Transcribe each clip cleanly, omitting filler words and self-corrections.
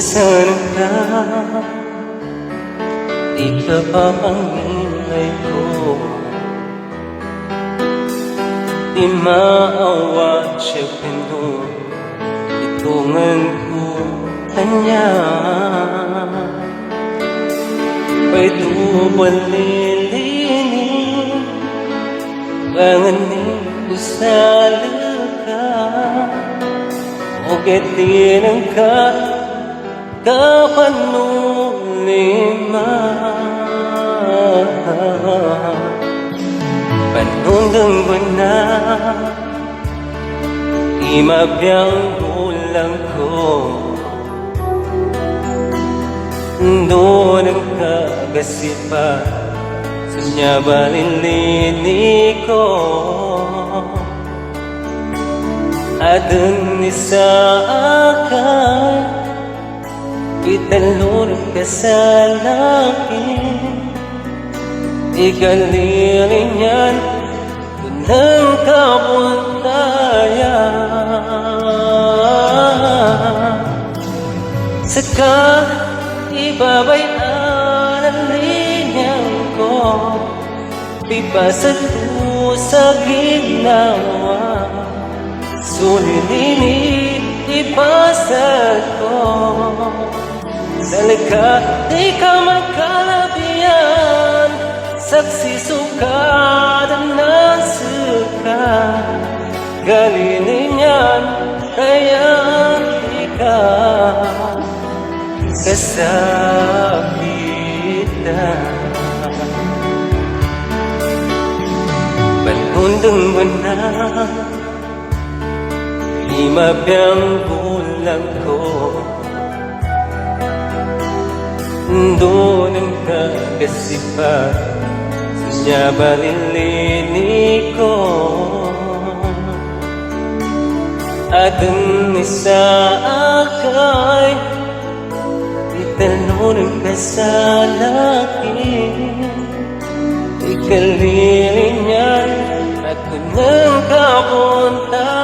Nasaan ka? Di ka pa panginay ko. Di maawa siya pinutungan ko kanya. Pa'y tubalilinin, panganin ko sa luka. O katinan ka kapanulima. Panundang ba na di mabiyang ulang ko. Doon ang kagasipa sa niya balilini ko. At ang isa akan italur ka sa langit. Ikalilin yan unang kabuntayan. Saka ibabayaan ang linyang ko, pipasag ko sa ginawa. Sulilinit ipasag ko sa lakat, di ka magkalabihan. Saksi sukat ang nasuka, galilin yan, kaya di ka kasakitan. Panundang ba na di mabiyang ulang ko. Doon ang kagasipa sa niya balilini ko. At ang isa akay italunod ka sa langit. Ikalilin niyan at unang kabuntayan.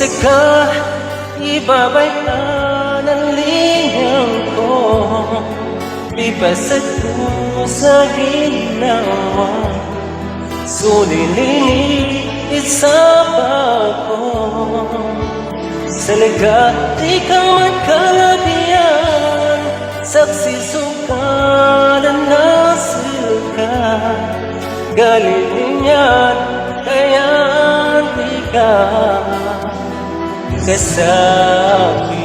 Saka ibabayaan ang linyang ko, pipasag ko sa ginawa. Sulilinit isapa ko sa lagat, di ka magkalabihan. Saksi sukalan na suka, galilin yan, kaya di ka kasabi.